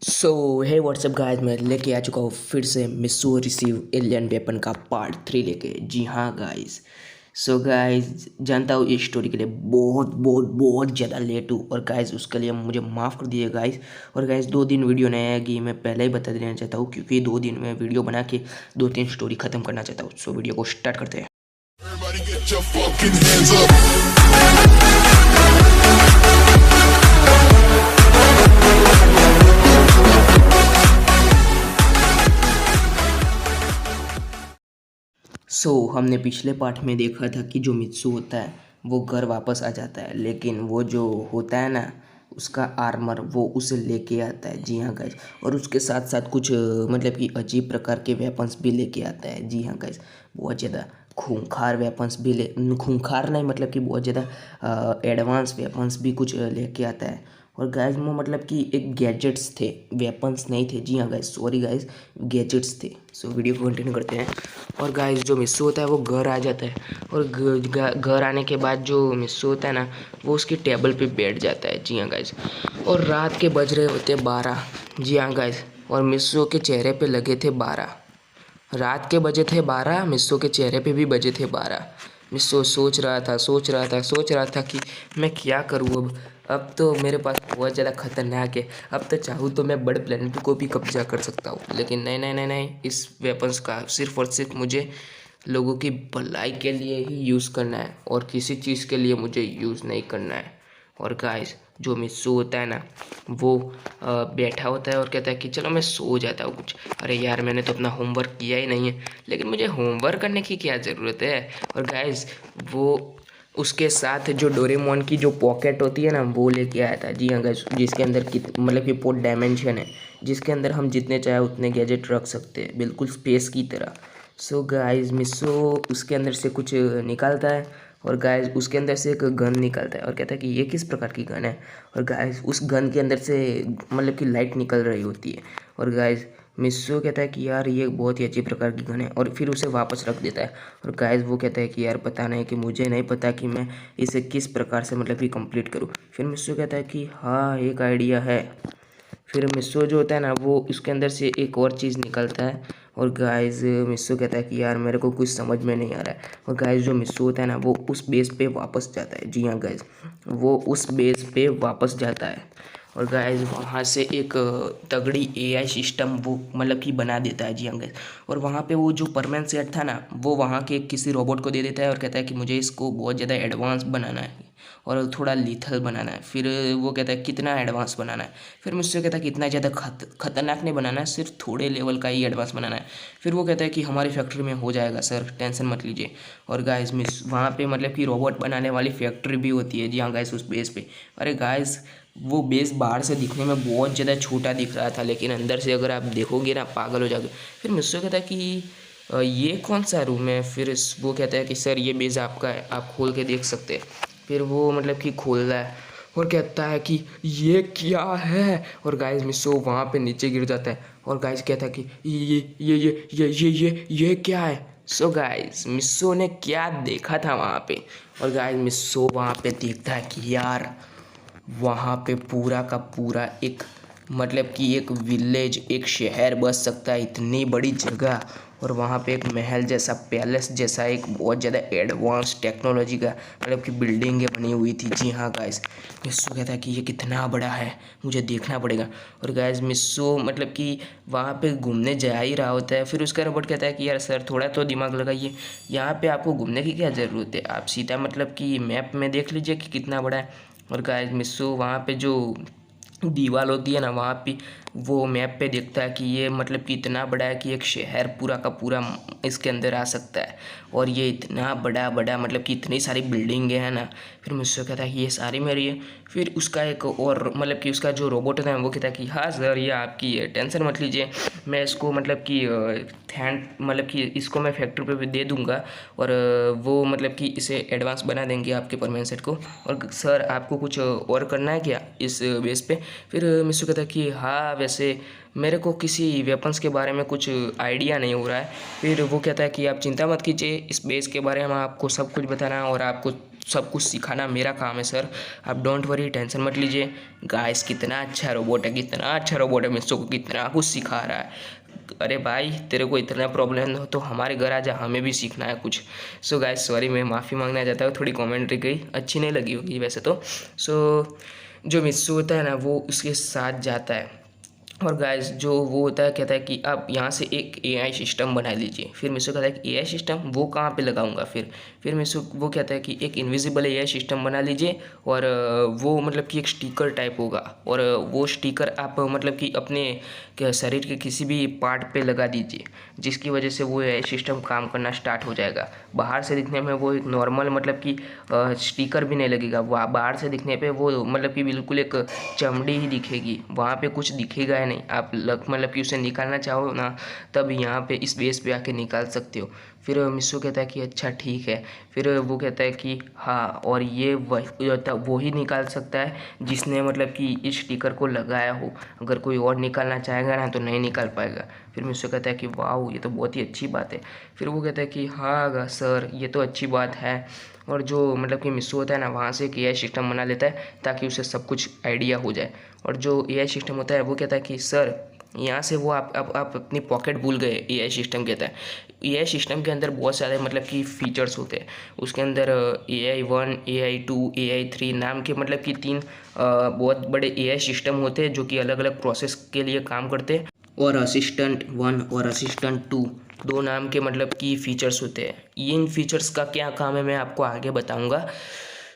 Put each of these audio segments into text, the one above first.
सो हे WhatsApp guys, मैं लेके आ चुका हूँ फिर से मिस्सो रिसीव एलियन वेपन का पार्ट 3 लेके। जी हाँ गाइस। सो गाइस, जानता हूँ इस स्टोरी के लिए बहुत बहुत बहुत ज़्यादा लेट हूँ, और गाइस उसके लिए मुझे माफ़ कर दीजिए गाइस। और गाइस 2 दिन वीडियो नहीं आएगी, मैं पहले ही बता देना चाहता हूँ, क्योंकि 2 दिन में वीडियो बना के 2-3 स्टोरी ख़त्म करना चाहता हूँ। सो वीडियो को स्टार्ट करते हैं। Everybody get your fucking hands up. हमने पिछले पार्ट में देखा था कि जो मित्सु होता है वो घर वापस आ जाता है, लेकिन वो जो होता है ना, उसका आर्मर वो उसे लेके आता है। जी हाँ गाइस। और उसके साथ साथ कुछ मतलब कि अजीब प्रकार के वेपन्स भी लेके आता है। जी हाँ गाइस, बहुत ज़्यादा खूंखार वेपन्स भी खूंखार नहीं, मतलब कि बहुत ज़्यादा एडवांस वेपन्स भी कुछ लेके आता है। और गाइस वो मतलब कि एक गैजेट्स थे, वेपन्स नहीं थे। जी हाँ गाइस, सॉरी गाइस, गैजेट्स थे। सो वीडियो को कंटिन्यू करते हैं। और गाइस जो मिस्सू होता है वो घर आ जाता है, और घर आने के बाद जो मिस्सू होता है ना, वो उसकी टेबल पे बैठ जाता है। जी हाँ गाइस। और रात के बज रहे होते 12। जी हाँ गाइस। और मिस्सू के चेहरे पे लगे थे 12। रात के बजे थे 12, मिस्सो के चेहरे पे भी बजे थे 12। मिस्सो सोच रहा था कि मैं क्या करूँ अब तो मेरे पास बहुत ज़्यादा खतरनाक है। अब तो चाहूँ तो मैं बड़े प्लेनेट को भी कब्जा कर सकता हूँ, लेकिन नहीं नहीं नहीं नहीं, इस वेपन्स का सिर्फ और सिर्फ मुझे लोगों की भलाई के लिए ही यूज़ करना है, और किसी चीज़ के लिए मुझे यूज़ नहीं करना है। और गाइस जो मिस्सू होता है ना, वो बैठा होता है और कहता है कि चलो मैं सो जाता हूँ कुछ। अरे यार, मैंने तो अपना होमवर्क किया ही नहीं है, लेकिन मुझे होमवर्क करने की क्या ज़रूरत है। और गाइस वो उसके साथ जो डोरेमोन की जो पॉकेट होती है ना, वो लेके आया था। जी हाँ गाइस, जिसके अंदर मतलब कि 4 डायमेंशन है, जिसके अंदर हम जितने चाहे उतने गैजेट रख सकते हैं, बिल्कुल स्पेस की तरह। सो गाइस मिस्सो उसके अंदर से कुछ निकालता है, और गाइस उसके अंदर से एक गन निकलता है और कहता है कि ये किस प्रकार की गन है। और गाइस उस गन के अंदर से मतलब कि लाइट निकल रही होती है। और गाइस मिस्सो कहता है कि यार ये बहुत ही अच्छी प्रकार की गन है, और फिर उसे वापस रख देता है। और गाइस वो कहता है कि यार पता नहीं, कि मुझे नहीं पता कि मैं इसे किस प्रकार से मतलब कि कंप्लीट करूँ। फिर मिस्सो कहता है कि हाँ, एक आइडिया है। फिर मिस्सो जो होता है ना, वो उसके अंदर से एक और चीज़ निकलता है। और गाइस मिस्सो कहता है कि यार मेरे को कुछ समझ में नहीं आ रहा है। और गाइस जो मिस्सो होता है ना, वो उस बेस पे वापस जाता है। जी हाँ गाइस, वो उस बेस पे वापस जाता है। और गाइस वहाँ से एक तगड़ी एआई सिस्टम वो मतलब कि बना देता है। जी हाँ गाइस। और वहाँ पे वो जो परमानेंट सेट था ना, वो वहाँ के किसी रोबोट को दे देता है, और कहता है कि मुझे इसको बहुत ज़्यादा एडवांस बनाना है और थोड़ा लीथल बनाना है। फिर वो कहता है कितना एडवांस बनाना है। फिर मुझसे कहता है कि इतना ज़्यादा खतरनाक नहीं बनाना है, सिर्फ थोड़े लेवल का ही एडवांस बनाना है। फिर वो कहता है कि हमारी फैक्ट्री में हो जाएगा सर, टेंशन मत लीजिए। और गाइस मिस वहाँ पे मतलब कि रोबोट बनाने वाली फैक्ट्री भी होती है। जी हाँ गाइस, उस बेस पे। अरे गाइस वो बेस बाहर से दिखने में बहुत ज़्यादा छोटा दिख रहा था, लेकिन अंदर से अगर आप देखोगे ना, पागल हो जाओगे। फिर मुझसे कहता है कि ये कौन सा रूम है। फिर वो कहता है कि सर ये बेस आपका है, आप खोल के देख सकते हैं। फिर वो मतलब कि खोल रहा है और कहता है कि ये क्या है। और गाइस मिस्सो वहाँ पे नीचे गिर जाता है, और गाइस कहता है कि ये क्या है। सो गाइस मिस्सो ने क्या देखा था वहाँ पे। और गाइस मिस्सो वहाँ पे देखता है कि यार वहाँ पे पूरा का पूरा एक मतलब कि एक विलेज, एक शहर बस सकता है, इतनी बड़ी जगह। और वहाँ पे एक महल जैसा, पैलेस जैसा, एक बहुत ज़्यादा एडवांस टेक्नोलॉजी का मतलब कि बिल्डिंगें बनी हुई थी। जी हाँ गाइस, मिस्सो कहता है कि ये कितना बड़ा है, मुझे देखना पड़ेगा। और गाइस मिस्सो मतलब कि वहाँ पे घूमने जा ही रहा होता है। फिर उसका रोबोट कहता है कि यार सर थोड़ा तो दिमाग लगाइए, यहाँ पे आपको घूमने की क्या ज़रूरत है, आप सीधा मतलब कि मैप में देख लीजिए कि कितना बड़ा है। और गाइस मिस्सो वहाँ पे जो दीवार होती है ना, वहाँ पे वो मैप पे देखता है कि ये मतलब कि इतना बड़ा है कि एक शहर पूरा का पूरा इसके अंदर आ सकता है। और ये इतना बड़ा बड़ा मतलब कि इतनी सारी बिल्डिंगें हैं ना। फिर मुझसे कहता है कि ये सारी मेरी है। फिर उसका एक और मतलब कि उसका जो रोबोट है वो कहता है कि हाँ सर ये आपकी है, टेंशन मत लीजिए, मैं इसको मतलब कि मतलब कि इसको मैं फैक्ट्री पे भी दे दूँगा, और वो मतलब कि इसे एडवांस बना देंगे आपके परमानेंट सेट को। और सर आपको कुछ और करना है क्या इस बेस पे। फिर मिस्सू कहता है कि हाँ वैसे मेरे को किसी वेपन्स के बारे में कुछ आइडिया नहीं हो रहा है। फिर वो कहता है कि आप चिंता मत कीजिए, इस बेस के बारे में आपको सब कुछ बताना और आपको सब कुछ सिखाना मेरा काम है सर, आप डोंट वरी, टेंशन मत लीजिए। गाइस कितना अच्छा रोबोट है, कितना अच्छा रोबोट है, मिस्सू को कितना कुछ सिखा रहा है। अरे भाई तेरे को इतना प्रॉब्लम हो तो हमारे घर आ जा, हमें भी सीखना है कुछ। सो गाइस सॉरी, मैं माफ़ी मांगना चाहता हूँ, थोड़ी कमेंट्री गई अच्छी नहीं लगी होगी वैसे तो। सो जो मिस्सू होता है ना वो उसके साथ जाता है और गाइस जो वो होता है कहता है कि आप यहाँ से एक एआई सिस्टम बना लीजिए। फिर मिस्सू कहता है कि एआई सिस्टम वो कहाँ पे लगाऊंगा। फिर मिस्सू वो कहता है कि एक इनविजिबल एआई सिस्टम बना लीजिए और वो मतलब कि एक स्टिकर टाइप होगा और वो स्टिकर आप मतलब कि अपने शरीर के किसी भी पार्ट पे लगा दीजिए, जिसकी वजह से वो एआई सिस्टम काम करना स्टार्ट हो जाएगा। बाहर से दिखने में वो एक नॉर्मल मतलब कि स्टिकर भी नहीं लगेगा, वहाँ बाहर से दिखने पे वो मतलब कि बिल्कुल एक चमड़ी ही दिखेगी, वहाँ पे कुछ दिखेगा नहीं। आप मतलब कि उसे निकालना चाहो ना तब यहाँ पे इस बेस पे आके निकाल सकते हो। फिर मिस्सू कहता है कि अच्छा ठीक है। फिर वो कहता है कि हाँ और ये वही निकाल सकता है जिसने मतलब कि इस स्टिकर को लगाया हो, अगर कोई और निकालना चाहेगा ना तो नहीं निकाल पाएगा। फिर मिस्सू कहता है कि वाह ये तो बहुत ही अच्छी बात है। फिर वो कहता है कि हाँ सर ये तो अच्छी बात है। और जो मतलब कि मिस्सू होता है ना वहाँ से एक एआई सिस्टम बना लेता है ताकि उसे सब कुछ आइडिया हो जाए। और जो एआई सिस्टम होता है वो कहता है कि सर यहाँ से वो आप अपनी पॉकेट भूल गए। एआई सिस्टम कहता है एआई सिस्टम के अंदर बहुत सारे मतलब कि फीचर्स होते हैं, उसके अंदर AI1 AI2 AI3 नाम के मतलब कि 3 बहुत बड़े एआई सिस्टम होते हैं जो कि अलग अलग प्रोसेस के लिए काम करते हैं। और असिस्टेंट 1 और असिस्टेंट 2 दो नाम के मतलब कि फ़ीचर्स होते हैं। इन फीचर्स का क्या काम है मैं आपको आगे बताऊंगा।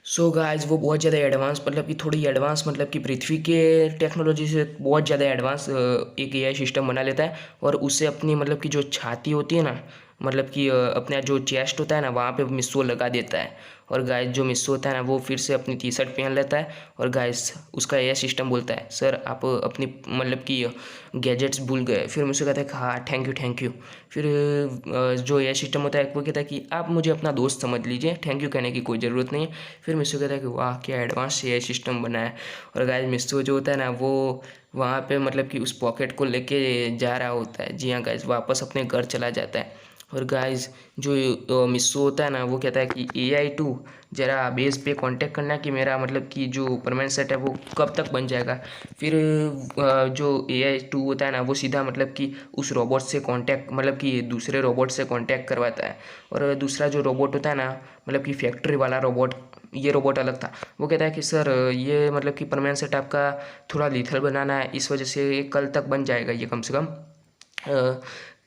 सो गाइस वो बहुत ज़्यादा एडवांस मतलब कि थोड़ी एडवांस मतलब कि पृथ्वी के टेक्नोलॉजी से बहुत ज़्यादा एडवांस एक एआई सिस्टम बना लेता है और उसे अपनी मतलब कि जो छाती होती है ना, मतलब कि अपना जो चेस्ट होता है ना वहाँ पे मिस्सू लगा देता है। और गाइस जो मिस्सू होता है ना वो फिर से अपनी टी शर्ट पहन लेता है और गाइस उसका एआई सिस्टम बोलता है सर आप अपनी मतलब कि गैजेट्स भूल गए। फिर मिस्सू कहता है कि हाँ थैंक यू। फिर जो एआई सिस्टम होता है वो कहता है कि आप मुझे अपना दोस्त समझ लीजिए, थैंक यू कहने की कोई ज़रूरत नहीं है। फिर मिस्सू कहता है कि वाह क्या एडवांस एआई सिस्टम बना है। और गाइस मिस्सू जो होता है ना वो वहाँ पे मतलब कि उस पॉकेट को लेके जा रहा होता है, जी हाँ गाइस वापस अपने घर चला जाता है। और गाइस जो मिस्सू होता है ना वो कहता है कि AI2 ज़रा बेस पे कांटेक्ट करना कि मेरा मतलब कि जो परमानेंट सेट है वो कब तक बन जाएगा। फिर जो AI2 होता है ना वो सीधा मतलब कि उस रोबोट से कांटेक्ट मतलब कि दूसरे रोबोट से कांटेक्ट करवाता है। और दूसरा जो रोबोट होता है ना मतलब कि फैक्ट्री वाला रोबोट, ये रोबोट अलग था, वो कहता है कि सर ये मतलब कि परमानेंट सेट आपका थोड़ा लीथल बनाना है, इस वजह से ये कल तक बन जाएगा ये कम से कम।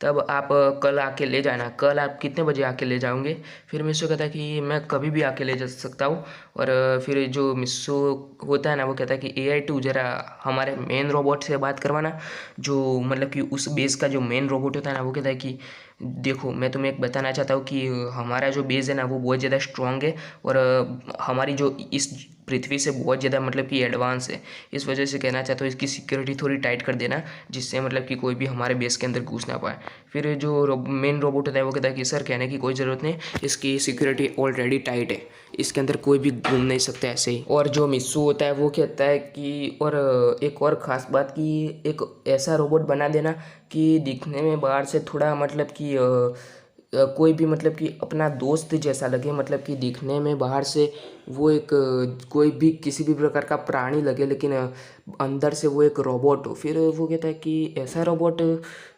तब आप कल आके ले जाना। कल आप कितने बजे आके ले जाओगे। फिर मिस्सू कहता है कि मैं कभी भी आके ले जा सकता हूँ। और फिर जो मिस्सू होता है ना वो कहता है कि AI2 ज़रा हमारे मेन रोबोट से बात करवाना, जो मतलब कि उस बेस का जो मेन रोबोट होता है ना वो कहता है कि देखो मैं तुम्हें एक बताना चाहता हूँ कि हमारा जो बेस है ना वो बहुत ज़्यादा स्ट्रॉन्ग है और हमारी जो इस पृथ्वी से बहुत ज़्यादा मतलब कि एडवांस है, इस वजह से कहना चाहता हूँ इसकी सिक्योरिटी थोड़ी टाइट कर देना जिससे मतलब कि कोई भी हमारे बेस के अंदर घुस ना पाए। फिर जो मेन रोबोट होता है वो कहता है कि सर कहने की कोई ज़रूरत नहीं, इसकी सिक्योरिटी ऑलरेडी टाइट है, इसके अंदर कोई भी घूम नहीं सकता ऐसे ही। और जो मिस्सू होता है वो कहता है कि और एक और ख़ास बात कि एक ऐसा रोबोट बना देना कि दिखने में बाहर से थोड़ा मतलब कि कोई भी मतलब कि अपना दोस्त जैसा लगे, मतलब कि दिखने में बाहर से वो एक कोई भी किसी भी प्रकार का प्राणी लगे लेकिन अंदर से वो एक रोबोट हो। फिर वो कहता है कि ऐसा रोबोट।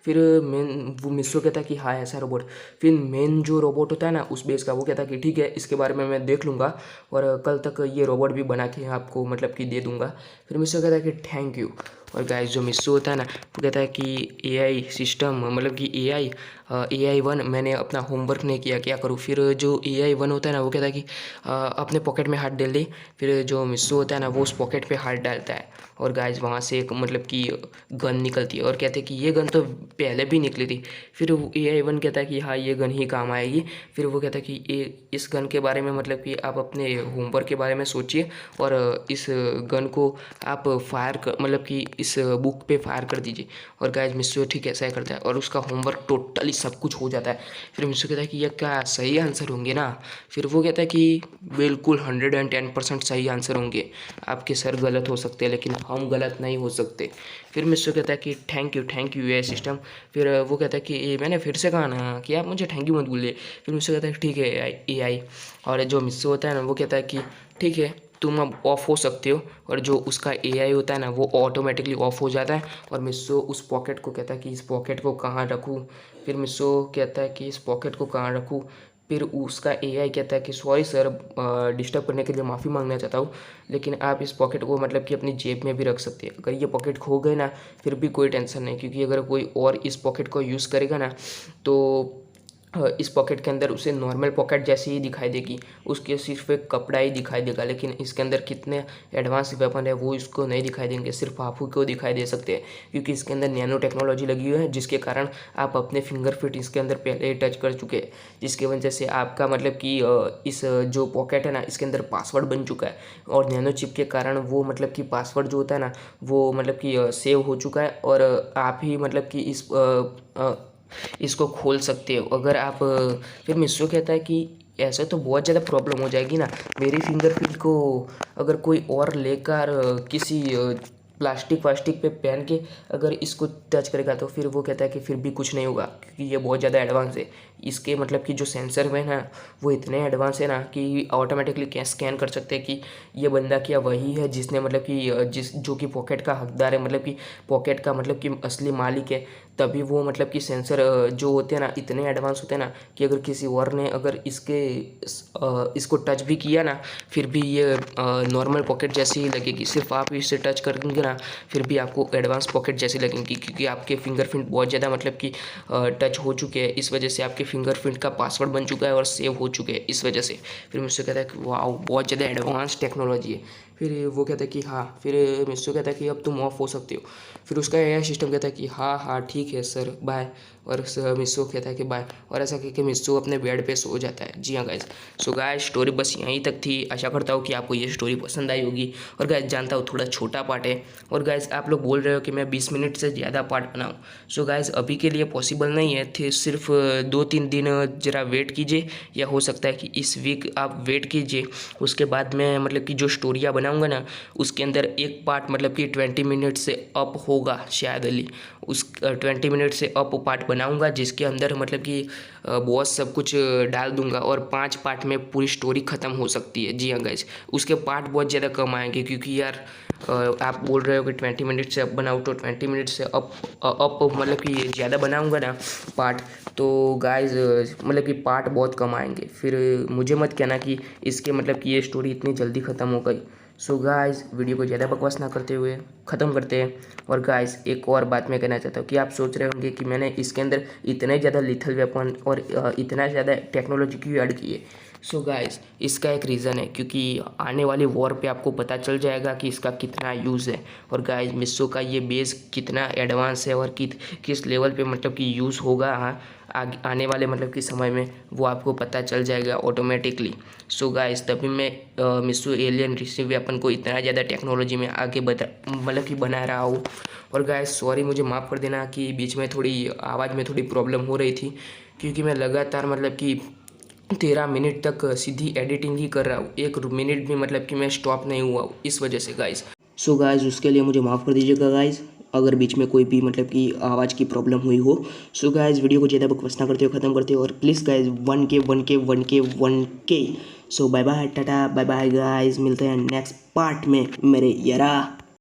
फिर मेन वो मिस्सू कहता है कि हाँ ऐसा रोबोट। फिर मेन जो रोबोट होता है ना उस बेस का वो कहता है कि ठीक है इसके बारे में मैं देख लूँगा और कल तक ये रोबोट भी बना के आपको मतलब कि दे दूँगा। फिर मिस्सू कहता है कि थैंक यू। और गाइस जो मिस्सू होता है ना वो कहता है कि AI सिस्टम मतलब कि AI1 मैंने अपना होमवर्क नहीं किया, क्या करूँ। फिर जो AI1 होता है ना वो कहता है कि अपने पॉकेट में हाथ डाल दे। फिर जो मिस्सू होता है ना वो उस पॉकेट पे हाथ डालता है और गाइस वहाँ से एक मतलब कि गन निकलती है और कहते हैं कि ये गन तो पहले भी निकली थी। फिर AI1 कहता है कि हाँ ये गन ही काम आएगी। फिर वो कहता है कि इस गन के बारे में मतलब कि आप अपने होमवर्क के बारे में सोचिए और इस गन को आप फायर मतलब कि इस बुक पे फायर कर दीजिए। और गाइस मिस्सू ठीक ऐसा ही करता है और उसका होमवर्क टोटली सब कुछ हो जाता है। फिर मिस्सू कहता है कि ये क्या सही आंसर होंगे ना? फिर वो कहता है कि बिल्कुल 110% सही आंसर होंगे, आपके सर गलत हो सकते हैं लेकिन हम गलत नहीं हो सकते। फिर मिस्सू कहता है कि थैंक यू ये सिस्टम। फिर वो कहता है कि मैंने फिर से कहा ना कि आप मुझे थैंक यू मत बोलिए। फिर मिस्सू कहता है ठीक है AI। और जो मिस्सू होता है ना वो कहता है कि ठीक है तुम अब ऑफ हो सकते हो। और जो उसका AI होता है ना वो ऑटोमेटिकली ऑफ हो जाता है। और मिस्सू उस पॉकेट को कहता है कि इस पॉकेट को कहाँ रखूँ। फिर मिस्सू कहता है कि इस पॉकेट को कहाँ रखूँ। फिर उसका AI कहता है कि सॉरी सर, डिस्टर्ब करने के लिए माफ़ी मांगना चाहता हूँ, लेकिन आप इस पॉकेट को मतलब कि अपनी जेब में भी रख सकते हैं। अगर ये पॉकेट खो गए ना फिर भी कोई टेंशन नहीं, क्योंकि अगर कोई और इस पॉकेट को यूज़ करेगा ना तो इस पॉकेट के अंदर उसे नॉर्मल पॉकेट जैसी ही दिखाई देगी, उसके सिर्फ एक कपड़ा ही दिखाई देगा, लेकिन इसके अंदर कितने एडवांस वेपन है वो इसको नहीं दिखाई देंगे, सिर्फ आप को दिखाई दे सकते हैं, क्योंकि इसके अंदर नैनो टेक्नोलॉजी लगी हुई है, जिसके कारण आप अपने फिंगरप्रिंट इसके अंदर पहले ही टच कर चुके हैं, जिसकी वजह से आपका मतलब कि इस जो पॉकेट है ना इसके अंदर पासवर्ड बन चुका है। और नैनो चिप के कारण वो मतलब कि पासवर्ड जो होता है ना वो मतलब कि सेव हो चुका है, और आप ही मतलब कि इसको खोल सकते हो अगर आप। फिर मिस्सू कहता है कि ऐसा तो बहुत ज़्यादा प्रॉब्लम हो जाएगी ना, मेरी फिंगरप्रिंट को अगर कोई और लेकर किसी प्लास्टिक वास्टिक पे पहन के अगर इसको टच करेगा तो फिर वो कहता है कि फिर भी कुछ नहीं होगा, क्योंकि ये बहुत ज़्यादा एडवांस है। इसके मतलब कि जो सेंसर है ना वो इतने एडवांस है ना कि ऑटोमेटिकली क्या स्कैन कर सकते हैं कि ये बंदा क्या वही है जिसने मतलब कि जो कि पॉकेट का हकदार है, मतलब कि पॉकेट का मतलब कि असली मालिक है। तभी वो मतलब कि सेंसर जो होते हैं ना इतने एडवांस होते हैं ना कि अगर किसी और ने अगर इसको टच भी किया ना फिर भी ये नॉर्मल पॉकेट जैसी ही लगेगी, सिर्फ आप इसे टच करेंगे ना फिर भी आपको एडवांस पॉकेट जैसी लगेगी, क्योंकि आपके फिंगरप्रिंट बहुत ज़्यादा मतलब कि टच हो चुके हैं, इस वजह से आपके फिंगरप्रिंट का पासवर्ड बन चुका है और सेव हो चुके हैं इस वजह से। फिर मुझसे कहता है कि वाह बहुत ज़्यादा एडवांस टेक्नोलॉजी है। फिर वो कहता है कि हाँ, फिर मिस्सू कहता है कि अब तुम ऑफ हो सकते हो। फिर उसका AI सिस्टम कहता है कि हाँ ठीक है सर, बाय। और मिस्सू कहता है कि बाय, और ऐसा कहकर मिस्सू अपने बेड पे सो जाता है। जी हाँ गाइज, सो गाइज स्टोरी बस यहीं तक थी। आशा करता हूँ कि आपको ये स्टोरी पसंद आई होगी। और गाइज जानता हूँ थोड़ा छोटा पार्ट है, और गाइज आप लोग बोल रहे हो कि मैं 20 मिनट से ज़्यादा पार्ट बनाऊँ। सो गाइज अभी के लिए पॉसिबल नहीं है, थे सिर्फ 2-3 दिन ज़रा वेट कीजिए, या हो सकता है कि इस वीक आप वेट कीजिए। उसके बाद मैं मतलब कि जो स्टोरियाँ बनाऊँगा ना उसके अंदर एक पार्ट मतलब कि 20 मिनट से अप होगा शायद अली, उस 20 मिनट से अप पार्ट बनाऊंगा, जिसके अंदर मतलब कि बहुत सब कुछ डाल दूंगा, और 5 पार्ट में पूरी स्टोरी ख़त्म हो सकती है। जी हाँ गाइज, उसके पार्ट बहुत ज़्यादा कम आएंगे, क्योंकि यार आप बोल रहे हो कि 20 मिनट से अप बनाओ, तो 20 मिनट से अप मतलब कि ज़्यादा बनाऊंगा ना पार्ट, तो गाइज मतलब कि पार्ट बहुत कम आएंगे। फिर मुझे मत कहना कि इसके मतलब कि ये स्टोरी इतनी जल्दी ख़त्म हो गई। सो गाइज वीडियो को ज़्यादा बकवास ना करते हुए ख़त्म करते हैं। और गाइज एक और बात मैं कहना चाहता हूँ कि आप सोच रहे होंगे कि मैंने इसके अंदर इतने ज़्यादा लिथल वेपन और इतना ज़्यादा टेक्नोलॉजी क्यों ऐड की है। सो गाइज इसका एक रीज़न है, क्योंकि आने वाले वॉर पे आपको पता चल जाएगा कि इसका कितना यूज़ है। और गाइज मिस्सू का ये बेस कितना एडवांस है और किस लेवल पे मतलब कि यूज़ होगा आने वाले मतलब कि समय में, वो आपको पता चल जाएगा ऑटोमेटिकली। सो गाइस तभी मैं मिस्सू एलियन रिसीव वेपन को इतना ज़्यादा टेक्नोलॉजी में आगे मतलब कि बना रहा हूँ। और गाइस सॉरी, मुझे माफ़ कर देना कि बीच में थोड़ी आवाज़ में थोड़ी प्रॉब्लम हो रही थी, क्योंकि मैं लगातार मतलब कि 13 मिनट तक सीधी एडिटिंग ही कर रहा हूँ, 1 मिनट भी मतलब कि मैं स्टॉप नहीं हुआ हूँ इस वजह से गाइस। सो गाइस उसके लिए मुझे माफ़ कर दीजिएगा गाइस, अगर बीच में कोई भी मतलब कि आवाज़ की प्रॉब्लम हुई हो। सो गाइस वीडियो को ज़्यादा बकवास ना करते हो, ख़त्म करते हो, और please guys 1K। So bye bye tata, bye bye guys, मिलते हैं नेक्स्ट पार्ट में मेरे यारा।